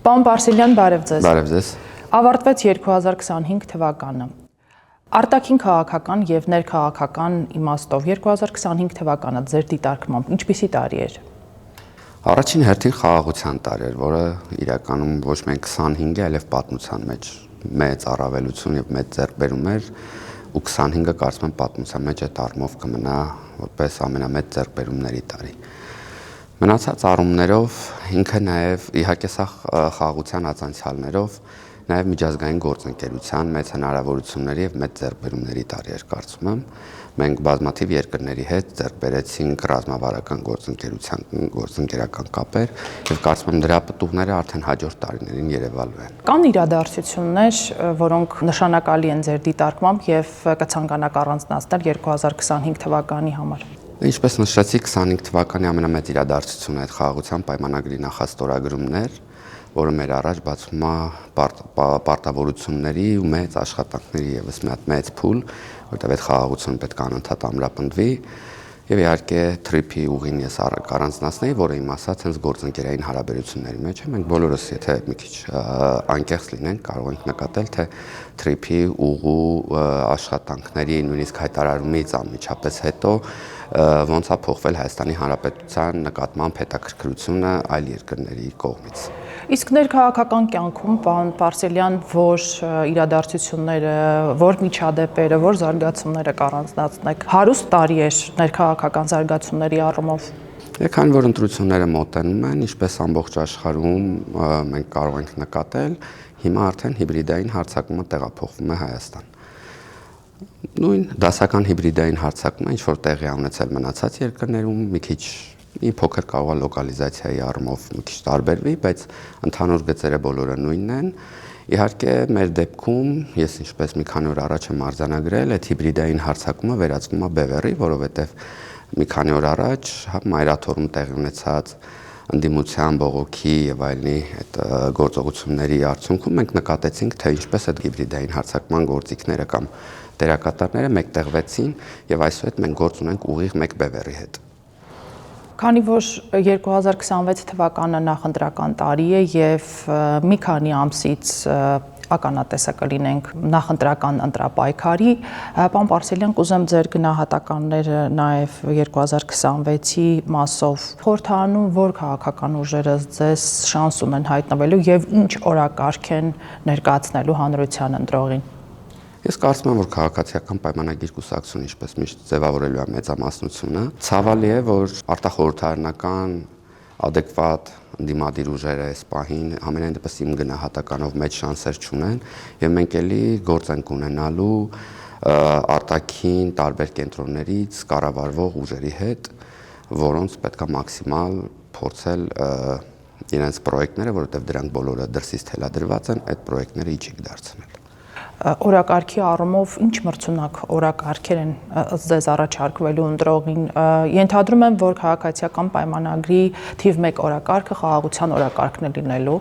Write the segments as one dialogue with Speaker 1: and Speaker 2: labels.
Speaker 1: Պարոն Պարսելյան, բարև ձեզ։
Speaker 2: Բարև ձեզ։
Speaker 1: Ավարտվեց 2025 թվականը։ Արտաքին քաղաքական եւ ներքաղաքական իմաստով 2025 թվականը ձեր դիտարկմամբ ինչպիսի տարի էր։
Speaker 2: Առաջին հերթին խաղաղության տարի էր, որը իրականում ոչ միայն 25-ը, այլև պատմության մեջ մեծ առավելություն եւ մեծ ձեռքբերում էր, ու 25-ը կարծում եմ պատմության մեջ այդ առումով կմնա որպես ամենամեծ ձեռքբերումների տարի։ Մնացած առումներով ինքը նաև իհարկե սա խաղաղության ածանցյալներով նաև միջազգային գործընկերության մեծ հնարավորությունների եւ մեծ ձեռքբերումների տարի էր կարծում եմ։ Մենք բազմաթիվ երկրների հետ ձեռք բերեցինք ռազմավարական գործընկերական կապեր եւ կարծում եմ դրա պտուղները արդեն հաջորդ տարիներին երևալու են։
Speaker 1: Կան իրադարձություններ, որոնք նշանակալի են ձեր դիտարկմամբ եւ կցանկանաք առանձնացնել 2025 թվականի համար։
Speaker 2: Ինչպես նշեցի, 25 թվականի ամենամեծ իրադարձությունը այդ խաղաղության պայմանագրի նախաստորագրումն էր, որը մեր առաջ բացում է պարտավորությունների ու մեծ աշխատանքների եւս մի հատ մեծ փուլ, որտեղ այդ խաղաղությունը պետք է անընդհատ ամրապնդվի եւ իհարկե TRIP-ի ուղին ես առանձնացնեի, որը իմ ասած հենց գործընկերային հարաբերությունների մեջ է։ Մենք բոլորս, եթե մի քիչ անկեղծ լինենք, կարող ենք նկատել, թե TRIP-ի ուղու աշխատանքների նույնիսկ հայտարարումից անմիջապես հետո ոնց է փոխվել Հայաստանի Հանրապետության նկատմամբ հետաքրքրությունը այլ երկրների կողմից։
Speaker 1: Իսկ ներքաղաքական կյանքում, պարոն Պարսելյան, որ իրադարձությունները, որ միջադեպերը, որ զարգացումները կառանձնացնեք, հարուստ տարի էր ներքաղաքական զարգացումների առումով։
Speaker 2: Քանի որ ընտրությունները մոտենում են, ինչպես ամբողջ աշխարհում մենք կարող ենք նկատել, հիմա արդեն հիբրիդային հարձակումը տեղափոխվում է Հայաստան։ Նույն դասական հիբրիդային հարձակումը, ինչ որ տեղի ունեցել մնացած երկրներում, մի փոքր կարող է լոկալիզացիայի առումով մի քիչ տարբերվի, բայց ընդհանուր գծերը բոլորը նույնն են։ Իհարկե, մեր դեպքում, ես ինչպես մի քանի օր առաջ եմ արձանագրել, այդ հիբրիդային հարձակումը վերածվում է բևեռի, որովհետև մի քանի օր առաջ Մայրաթորում տեղի ունեցած ընդդիմության բողոքի եւ այլնի այդ գործողությունների արդյունքում մենք նկատեցինք, թե ինչպես այդ հիբրիդային հարձակման գործիքները կամ դերակատարները մեկտեղվեցին եւ այսուհետ մենք գործ ունենք ուղիղ մեկ բևեռի հետ։
Speaker 1: Քանի որ 2026 թվականը նախընտրական տարի է եւ մի քանի ամսից ականատեսը կլինենք նախընտրական ընտրապայքարի, պարոն Պարսելյան, կուզեմ ձեր գնահատականները նաեւ 2026-ի մասով խորհրդանում, որ քաղաքական ուժերը ձեզ շանս ունեն հայտնվելու եւ ինչ օրակարգ են ներկայացնելու հանրության ընտրողին։
Speaker 2: Ես կարծում եմ, որ քաղաքացիական պայմանագիր կուսակցությունը ինչպես միշտ ձևավորելու է մեծամասնությունը, ցավալի է, որ արտախորհրդարանական adekvat ընդդիմադիր ուժերը այս պահին ամենայն դեպս իմ գնահատականով մեծ շանսեր չունեն եւ մենք էլի գործ ենք ունենալու արտաքին տարբեր կենտրոններից կառավարվող ուժերի հետ, որոնց պետք է մաքսիմալ փորձել իրենց պրոյեկտները, որովհետեւ դրանք բոլորը դրսից թելադրված են, այդ պրոյեկտները իջիկ դարձնել։
Speaker 1: Օրակարգի առումով ինչ մրցունակ օրակարգեր են ձեզ առաջարկվելու ընտրողին։ Ենթադրում եմ, որ քաղաքացիական պայմանագրի թիվ 1 օրակարգը խաղաղության օրակարգն է լինելու,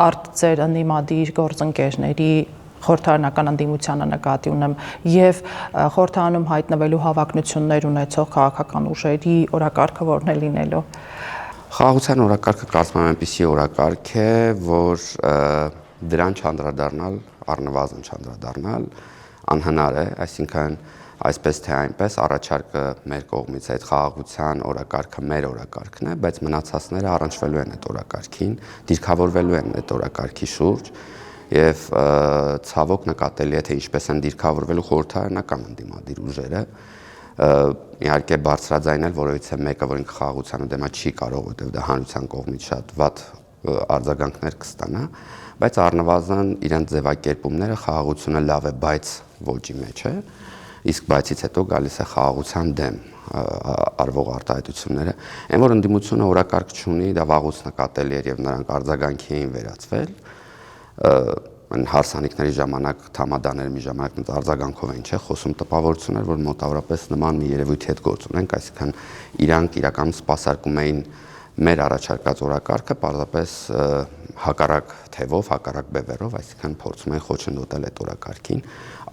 Speaker 1: արդ ձեր ընդդիմադիր գործընկերների խորհրդարանական ընդդիմությանը նկատի ունեմ եւ խորհրդարանում հայտնվելու հավակնություններ ունեցող քաղաքական ուժերի օրակարգը որն է լինելու։
Speaker 2: Խաղաղության օրակարգը կարծում եմ այնպիսի օրակարգ է, որ դրան չանդրադառնալ, առնվազն չանդրադառնալ անհնար է, այսինքն այսպես թե այնպես առաջարկը մեր կողմից այդ խաղաղության օրակարգը մեր օրակարգն է, բայց մնացածները առնչվելու են այդ օրակարգին, դիրքավորվելու են այդ օրակարգի շուրջ եւ ցավոք նկատելի է, թե ինչպես են դիրքավորվելու խորհրդարանական ընդդիմադիր ուժերը։ Իհարկե բարձրաձայնել որովհետեւ մեկը, որ ինքը խաղաղության դեմա չի կարող, որովհետեւ դա հանրության կողմից շատ վատ արձագանքներ կստանա, բայց առնվազն իրենց ձևակերպումները խաղաղությունը լավ է, բայց ոչի մեջ է, իսկ բայցից հետո գալիս է խաղաղության դեմ արվող արտահայտությունները, այն որ ընդդիմությունը օրակարգ չունի, դա վաղուց նկատելի էր եւ նրանք արձագանքի էին վերածվել, հարսանիքների ժամանակ թամադաները մի ժամանակ ինձ արձագանքով էին խոսում տպավորություններ, որ մոտավորապես նման մի երևույթի հետ գործ ունենք, այսինքն իրանք իրականում սպասարկում էին մեր առաջարկած օրակարգը պարզապես հակառակ թևով, հակառակ բևեռով, այսինքն փորձում են խոչընդոտել այդ օրակարգին,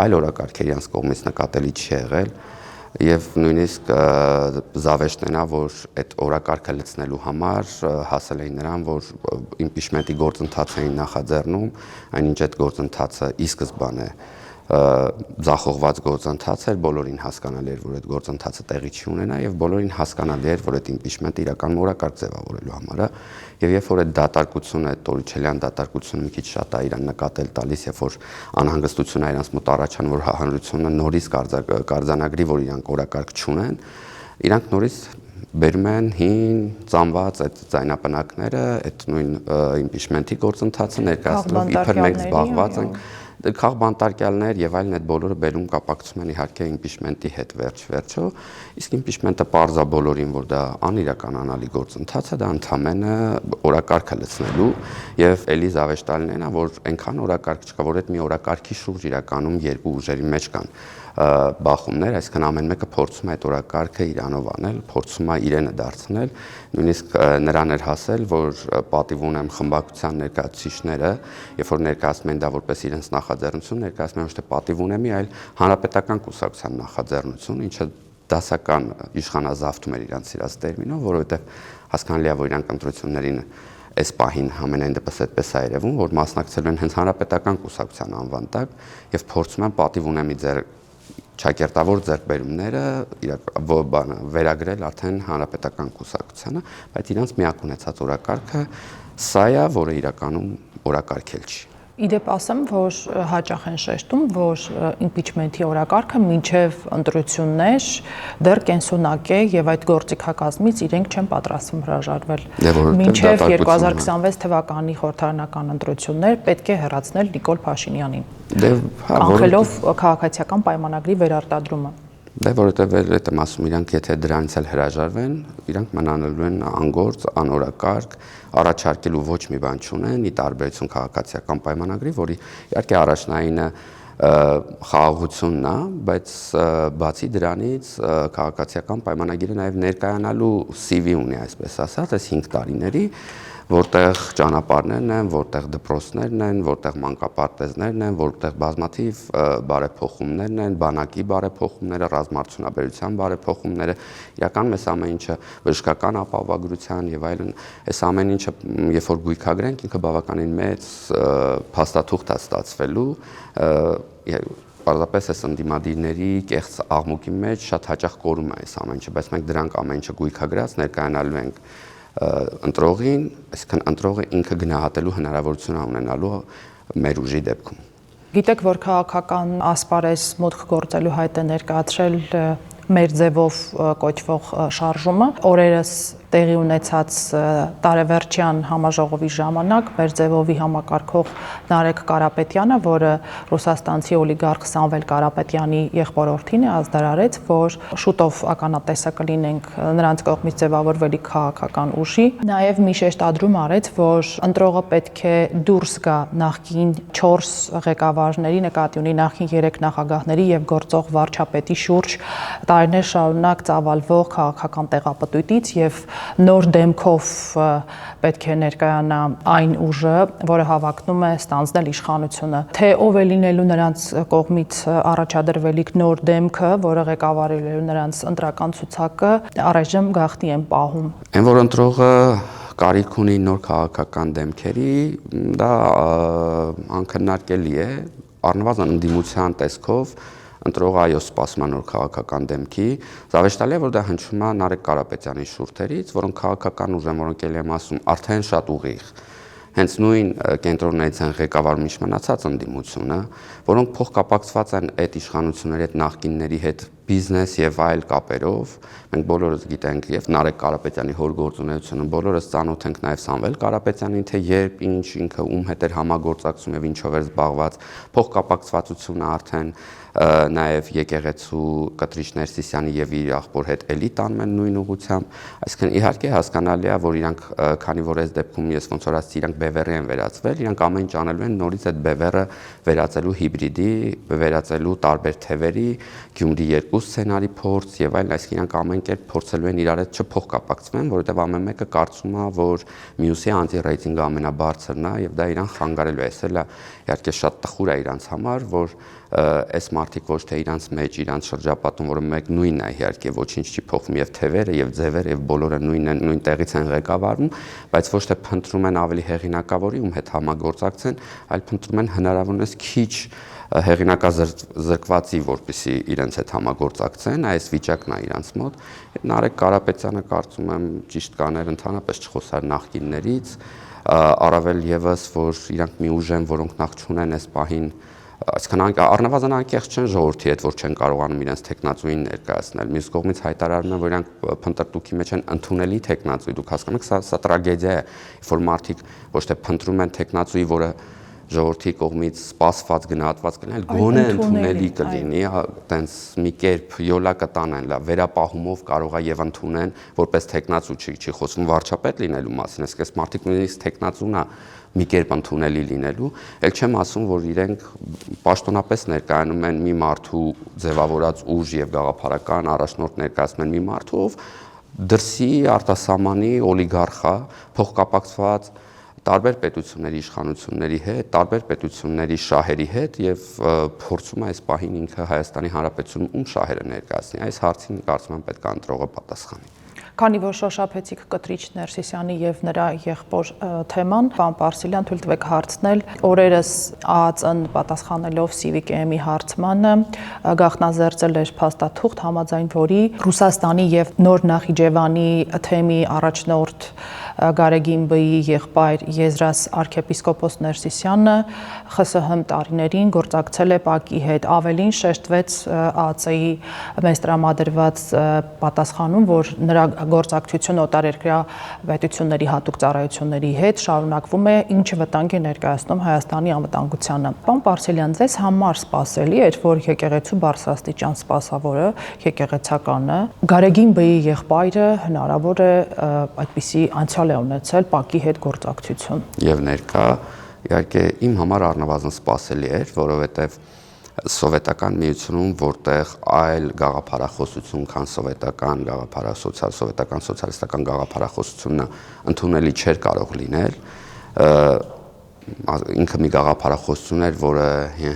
Speaker 2: այլ օրակարգեր իրանց կողմից նկատելի չի եղել, եւ նույնիսկ զավեշտն է, որ այդ օրակարգը լցնելու համար հասել էին նրան, որ իմպիչմենտի գործընթաց էին նախաձեռնում, այնինչ այդ գործընթացը ի սկզբանե ձախողված գործընթաց էր, բոլորին հասկանալի էր, որ այդ գործընթացը տեղի չի ունենա եւ բոլորին հասկանալի էր, որ այդ իմպիչմենտը իրական օրակարգ ձևավորելու համար է եւ երբ որ այդ դատարկությունը, այդ Տորիչելյան դատարկությունը մի քիչ շատ է իրան նկատել տալիս, երբ որ անհանգստությունը իրանց մոտ առաջան, որ հանրությունը նորից կարձանագրի, որ իրանք օրակարգ չունեն, իրանք նորից բերում են հին ծամված այդ ձայնապնակները, այդ նույն իմպիչմենտի գործընթացը ներկայացնելով իբր մենք զբաղված ենք քաղբանտարկյալներ եւ այլն այդ բոլորը բերում կապակցում են իհարկե իմպիչմենտի հետ վերջ-վերջո, իսկ իմպիչմենտը պարզա բոլորին, որ դա անիրականանալի գործընթաց է, դա ընդհանրապես օրակարգը լցնելու եւ էլի զավեշտալին է, որ այնքան օրակարգ չկա, որ այդ մի օրակարգի շուրջ իրականում երկու ուժերի մեջ կան բախումներ, այսինքն ամեն մեկը փորձում է այդ օրակարգը իրանով անել, փորձում է իրենը դարձնել, նույնիսկ նրան էր հասել, որ պատիվ ունեմ խմբակցության ներկայացուցիչները, երբ որ ներկայացնում են դա որպես իրենց նախաձեռնություն, ներկայացնում են ոչ թե պատիվ ունեմի, այլ հանրապետական կուսակցության նախաձեռնություն, ինչը դասական իշխանազավթում էր իրանց իրաց տերմինով, որովհետև հասկանալի է, որ իրանք ընտրություններին այս պահին ամենայն դեպս այդպես է երևում, որ մասնակցելու են հենց հանրապետական կուսակցության անվան տակ եւ փորձում են պատիվ ունեմի ճակերտավոր ձեռքբերումները վերագրել արդեն հանրապետական կուսակցությանը, բայց իրանց միակ ունեցած օրակարգը սա է, որը իրականում օրակարգ էլ չի։
Speaker 1: Իդեպ ասեմ, որ հաճախ են շեշտում, որ իմպիչմենտի օրակարգը մինչև ընտրություններ դեռ կենսունակ է եւ այդ գործիքակազմից իրենք չեն պատրաստվում հրաժարվել։ Մինչև 2026 թվականի խորհրդարանական ընտրություններ պետք է հեռացնել Նիկոլ Փաշինյանին, կանխելով քաղաքացիական պայմանագրի վերարտադրումը։
Speaker 2: Դե որովհետև այդ եմ ասում, իրանք եթե դրանից էլ հրաժարվեն, իրանք մնանալու են անգործ, անօրակարգ, առաջարկելու ոչ մի բան չունեն, ի տարբերություն քաղաքացիական պայմանագրի, որի իհարկե առաջնայինը խաղաղությունն է, բայց բացի դրանից քաղաքացիական պայմանագիրը նաև ներկայանալու CV ունի, այսպես ասած, այս 5 տարիների, որտեղ ճանապարհներն են, որտեղ դպրոցներն են, որտեղ մանկապարտեզներն են, որտեղ բազմաթիվ բարեփոխումներն են, բանակի բարեփոխումները, ռազմարտունաբերության բարեփոխումները, իրականում այս ամեն ինչը բժշկական ապահովագրության եւ այլն, այս ամեն ինչը երբ որ գույքագրենք, ինքը բավականին մեծ փաստաթուղթ է ստացվելու, պարզապես այս ընդդիմադիրների կեղծ աղմուկի մեջ շատ հաճախ կորում է այս ամեն ինչը, բայց մենք դրանք ամեն ինչը գույքագրած ներկայանալու ենք ընտրողին, այսինքն ընտրողը ինքը գնահատելու հնարավորություն ունենալու մեր ուժի դեպքում։
Speaker 1: Գիտեք, որ քաղաքական ասպարեզ մուտք գործելու հայտ է ներկայացրել մեր ձևով կոչվող շարժումը, օրերս տեղի ունեցած տարեվերջյան համաժողովի ժամանակ մեր ձևովի համակարգող Նարեկ Կարապետյանը, որը ռուսաստանցի օլիգարխ Սամվել Կարապետյանի եղբորորդին է, ազդարարեց, որ շուտով ականատեսը կլինենք նրանց կողմից ձևավորվելի քաղաքական ուժի, նաև մի շեշտադրում արեց, որ ընտրողը պետք է դուրս գա նախկին 4 ղեկավարների, նկատի ունի նախկին 3 նախագահների եւ գործող վարչապետի շուրջ տարիներ շարունակ ծավալվող քաղաքական տեղապտույտից եւ նոր դեմքով պետք է ներկայանա այն ուժը, որը հավակնում է ստանձնել իշխանությունը, թե ով է լինելու նրանց կողմից առաջադրվելիք նոր դեմքը, որը ղեկավարելու նրանց ընտրական ցուցակը, առայժմ գաղտնի են պահում։
Speaker 2: Այն որ ընտրողը կարիք ունի նոր քաղաքական դեմքերի, դա անքննարկելի է, առնվազն ընդդիմության տեսքով ընտրողը այո սպասում է նոր քաղաքական դեմքի, զավեշտալի է, որ դա հնչում է Նարեկ Կարապետյանի շուրթերից, որոնք քաղաքական ուժ են, որոնք ելի եմ ասում, արդեն շատ ուղիղ, հենց նույն կենտրոններից են ղեկավարում ինչ մնացած ընդդիմությունը, որոնք փոխկապակցված են այդ իշխանությունների հետ նախկինների հետ բիզնես եւ այլ կապերով, մենք բոլորս գիտենք եւ Նարեկ Կարապետյանի հոր գործունեությունը, բոլորս ծանոթ ենք նաեւ Սամվել Կարապետյանին, թե երբ ինչ ինքը ում հետ էր համագործակցում եւ ինչով էր զբաղված, փոխկապակցվածությունը արդեն նաև եկեղեցու Կտրիչ Ներսիսյանի եւ իր աղբոր հետ էլի տանում են նույն ուղղությամբ, այսինքն իհարկե հասկանալի է, որ իրանք քանի որ այս դեպքում ես ոնց որ ասացի, իրանք բևեռի են վերածվել, իրանք ամեն ինչ անելու են նորից այդ բևեռը վերածելու հիբրիդի, վերածելու տարբեր թևերի, Գյումրի 2 սցենարի փորձ եւ այլն, այսինքն իրանք ամեն կերպ փորձելու են իրար հետ չփոխկապակցվեն, որովհետեւ ամեն մեկը կարծում է, որ մյուսի անտի-ռեյտինգը ամենաբարձրն է եւ դա իրան խանգարելու է, էսել է իհարկե շատ տխուր է իրանց համար, որ այս մարդիկ ոչ թե իրանց մեջ, իրանց շրջապատում, որը մեկ նույնն է իհարկե, ոչինչ չի փոխվում եւ թևերը եւ ձևերը եւ բոլորը նույն տեղից են ղեկավարվում, բայց ոչ թե փնտրում են ավելի հեղինակավորի, ում հետ համագործակցեն, այլ փնտրում են հնարավորինս քիչ հեղինակազրկվածի, որպեսզի իրենց հետ համագործակցեն, այս վիճակն է իրանց մոտ։ Նարեկ Կարապետյանը կարծում եմ ճիշտ կաներ ընդհանրապես չխոսար նախկիններից, առավել եւս, որ իրանք մի ուժ են, որոնք նախ չունեն այս պահին, այսինքն առնվազն անկեղծ չեն ժողովրդի հետ, որ չեն կարողանում իրենց տեխնացուին ներկայացնել։ Մյուս կողմից հայտարարում են, որ իրանք փնտրտուքի մեջ են ընդունելի տեխնացուի, դուք հասկանում եք, սա տրագեդիա է, որ մարդիկ ոչ թե փնտրում են տեխնացուի, որը ժողովրդի կողմից սպասված գնահատված կլինի, այլ գոնե ընդունելի կլինի, այտենց մի կերպ յոլա կտանեն, լավ, վերապահումով կարող է եւ ընդունեն, որպես տեխնացու չի խոսում վարչապետ լինելու մասին, այսինքն մարդիկ նույնիսկ տեխնացուն է մի կերպ ընդունելի լինելու, ել չեմ ասում, որ իրենք պաշտոնապես ներկայանում են մի մարդու ձևավորած ուժ եւ գաղափարական առաջնորդ ներկայացնում են մի մարդու, ով դրսի արտասահմանի օլիգարխա, փոխկապակցված տարբեր պետությունների իշխանությունների հետ, տարբեր պետությունների շահերի հետ եւ փորձում է այս պահին ինքը Հայաստանի Հանրապետությունում ում շահերը ներկայացնի։ Այս հարցին կարծում եմ պետք է ընտրողը պատասխանի։
Speaker 1: Քանի որ շոշափեցիք Կտրիչ Ներսիսյանի եւ նրա եղբոր թեման, պարոն Պարսելյան, թույլ տվեք հարցնել, օրերս ԱԱԾ-ն պատասխանելով Civic-ի հարցմանը գաղտնազերծել էր փաստաթուղթ, համաձայն որի Ռուսաստանի եւ Նոր Նախիջևանի թեմի առաջնորդ Գարեգին-բեի եղբայր Եզրաս arczepiskopos Ներսիսյանը ԽՍՀՄ տարիներին գործակցել է ՊԱԿ-ի հետ, ավելին շեշտվեց ԱԱԾ-ի մեծ տրամադրված պատասխանում, որ նրա գործակցությունը օտարերկրյա պետությունների հատուկ ծառայությունների հետ շարունակվում է, ինչը վտանգ է ներկայացնում Հայաստանի անվտանգությանը։ Պարոն Պարսելյան, ձեզ համար սպասելի էր, որ եկեղեցու բարձրաստիճան սպասավորը, եկեղեցականը, Գարեգին-բեի եղբայրը հնարավոր է այդպիսի անցյալ է ունեցել ՊԱԿ-ի հետ գործակցություն։
Speaker 2: Եվ ներկա իհարկե իմ համար առնվազն սպասելի էր, որովհետև սովետական միությունում, որտեղ այլ գաղափարախոսություն, քան սովետական սովետական սոցիալիստական գաղափարախոսությունը ընդունելի չէր կարող լինել, ինքը մի գաղափարախոսություն էր, որը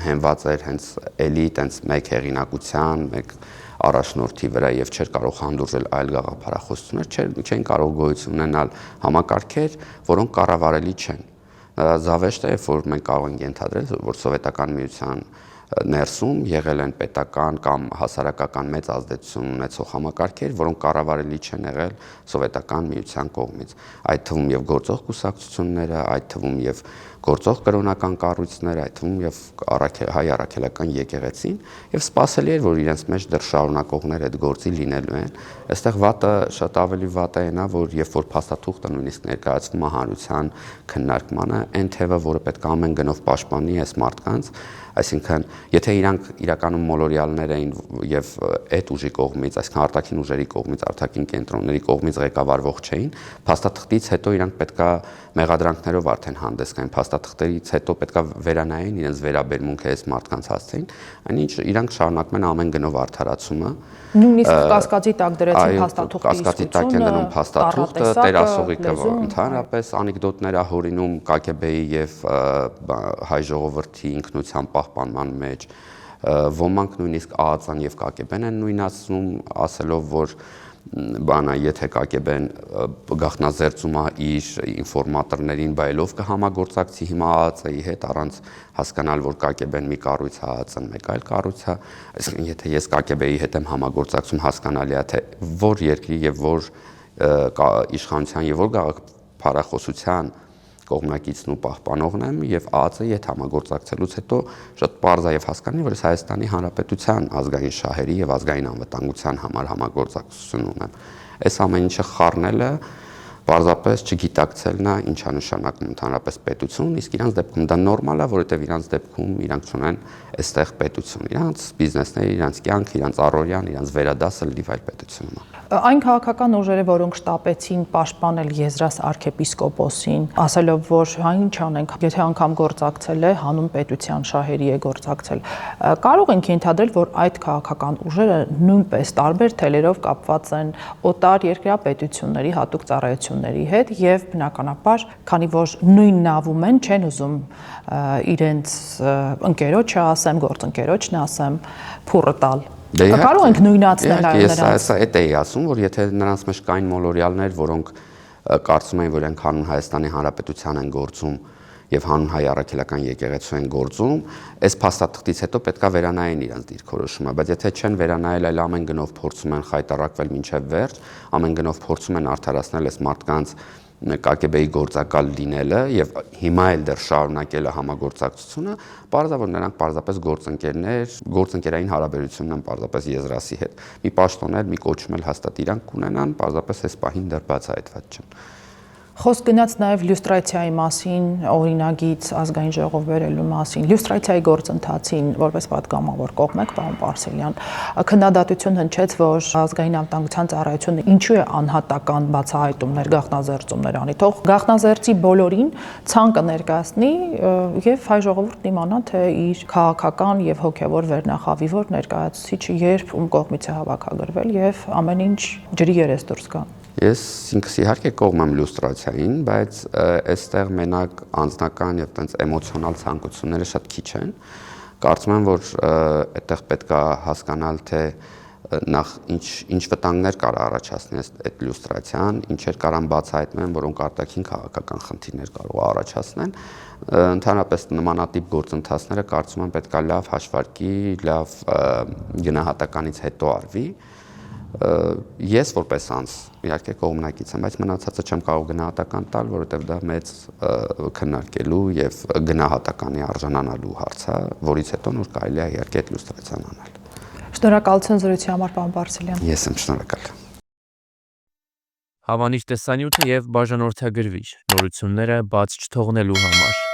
Speaker 2: հենված էր հենց էլիտ, հենց մեկ հեղինակության, մեկ առաջնորդի վրա եւ չէր կարող հանդուրժել այլ գաղափարախոսություններ, չեն կարող գոյություն ունենալ համակարգեր, որոնք կառավարելի չեն։ Զավեշտ է, որ մենք կարող ենք ենթադրել, որ սովետական միության ներսում եղել են պետական կամ հասարակական մեծ ազդեցություն ունեցող համակարգեր, որոնք կառավարելի չեն եղել սովետական միության կողմից։ Այդ թվում եւ գործող կուսակցությունները, այդ թվում եւ գործող կրոնական կառույցները, այդ թվում եւ հայ առաքելական եկեղեցին, եւ սպասելի էր, որ իրենց մեջ դեռ շարունակողներ այդ գործի լինելու են։ Այստեղ վատը շատ ավելի վատ է նա, որ երբ որ փաստաթուղթը նույնիսկ ներկայացվում է հանրության քննարկմանը, այն թևը, որը պետք է ամեն գնով պաշտպանի այս մարդկանց, այսինքն եթե իրանք իրականում մոլորյալներ էին եւ այդ ուժի կողմից, այսինքն արտաքին ուժերի կողմից, արտաքին կենտրոնների կողմից ղեկավարվող չէին, փաստաթղթից հետո իրանք պետքա մեղադրանքներով արդեն հանդես գային, փաստաթղթերից հետո պետքա վերանայեն իրենց վերաբերմունքը այս մարդկանց հասցեին, այնինչ իրանք շարունակում են ամեն գնով արդարացումը։
Speaker 1: Նույնիսկ կասկածի տակ դրեցին փաստաթուղթի
Speaker 2: կասկածի տակ են դնում փաստաթուղթը, տերասողիկը ընդհանրապես անեկդոտներ հորինում ԿԳԲ-ի եւ հայ ժողովրդի ինքնության պահպանման մեջ, ոմանք նույնիսկ ԱԱԾ-ն եւ ԿԳԲ-ն են նույնացնում, ասելով, որ եթե ԿԳԲ-ն գաղտնազերծում է իր ինֆորմատորներին, բայելով կհամագործակցի հիմա ԱԱԾ-ի հետ առանց հասկանալ, որ ԿԳԲ-ն մի կառույց է, ԱԱԾ-ն մեկ այլ կառույց է, այսինքն եթե ես ԿԳԲ-ի հետ եմ համագործակցում, հասկանալի է, թե որ երկրի եւ որ իշխանության եւ որ գաղափարախոսության կողմնակիցն ու պահպանողն եմ եւ ԱԱԾ-ի հետ համագործակցելուց հետո շատ պարզ է եւ հասկանալի, որ ես Հայաստանի Հանրապետության ազգային շահերի եւ ազգային անվտանգության համար համագործակցություն ունեմ։ Այս ամեն ինչը խառնելը պարզապես չգիտակցելն է, ինչա նշանակում ընդհանրապես պետություն, իսկ իրանց դեպքում դա նորմալ է, որովհետեւ իրանց դեպքում իրանք ունեն այստեղ պետություն, իրանց բիզնեսները, իրանց կյանքը, իրանց առօրյան, իրանց վերադասը լիվ այլ պետությունում է։
Speaker 1: Այն քաղաքական ուժերը, որոնք շտապեցին պաշտպանել Եզրաս arczepiskopos-ին, ասելով, որ հա ինչ անենք, եթե անգամ գործակցել է, հանուն պետության շահերի է գործակցել, կարող ենք ենթադրել, որ այդ քաղաքական ուժերը նույնպես տարբեր թելերով կապված են օտար երկրյա պետությունների հատուկ ծառայությունների ընկերությունների հետ եւ բնականաբար, քանի որ նույն նավում են, չեն ուզում իրենց ընկերոջը ասեմ, գործընկերոջն ասեմ, փուրը տալ։ Կարող ենք նույնացնել այլ նրանց։
Speaker 2: Ես այդ էի ասում, որ եթե նրանց մեջ կային մոլորյալներ, որոնք կարծում էին, որ իրենք հանուն Հայաստանի Հանրապետության են գործում եւ հանուն հայ առաքելական եկեղեցու են գործում, այս փաստաթղթից հետո պետքա վերանայեն իրենց դիրքորոշումը, բայց եթե չեն վերանայել, այլ ամեն գնով փորձում են խայտարակվել մինչև վերջ, ամեն գնով փորձում են արդարացնել այս մարդկանց ԿԳԲ-ի գործակալ լինելը եւ հիմա էլ դեռ շարունակել է համագործակցությունը, պարզապես նրանք պարզապես գործընկերային հարաբերությունն են պարզապես Եզրասի հետ։ Մի պաշտոներ, մի կոչում էլ հաստատ իրանք կունենան, պարզապես այս պահին դեռ բացահայտված չեն։
Speaker 1: Խոսք գնաց նաև լյուստրացիայի մասին, օրինագիծ ազգային ժողով բերելու մասին, լյուստրացիայի գործընթացին որպես պատգամավոր կողմ եք, պարոն Պարսելյան, քննադատություն հնչեց, որ ազգային անվտանգության ծառայությունը ինչու է անհատական բացահայտումներ, գաղտնազերծումներ անի, թող գաղտնազերծի բոլորին, ցանկը ներկայացնի եւ հայ ժողովուրդն իմանա, թե իր քաղաքական եւ հոգեվոր վերնախավիվոր ներկայացուցիչը երբ ում կողմից է հավաքագրվել եւ ամեն ինչ ջրի երես դուրս գա։
Speaker 2: Ես ինքս իհարկե կողմ եմ լյուստրացիային, բայց այստեղ մենակ անձնական եւ տենց էմոցիոնալ ցանկությունները շատ քիչ են։ Կարծում եմ, որ այդտեղ պետք է հասկանալ, թե նախ ինչ վտանգներ կարող առաջացնի այդ լյուստրացիան, ինչեր կարան բացահայտվեն, որոնք արտաքին քաղաքական խնդիրներ կարող առաջացնեն։ Ընդհանրապես նմանատիպ գործընթացները կարծում եմ պետք է լավ հաշվարկի, լավ գնահատականից հետո արվի։ Ես որպես անձ իհարկե կողմնակից եմ, բայց մնացածը չեմ կարող գնահատական տալ, որովհետև դա մեծ քննարկելու եւ գնահատականի արժանանալու հարց է, որից հետո նոր կարելի է իհարկե այդ լյուստրացիան անել։
Speaker 1: Շնորհակալություն զրույցի համար, պարոն Պարսելյան։
Speaker 2: Ես եմ շնորհակալ։
Speaker 3: Հավանիր տեսանյութը եւ բաժանորդագրվիր նորությունները բաց չթողնելու համար։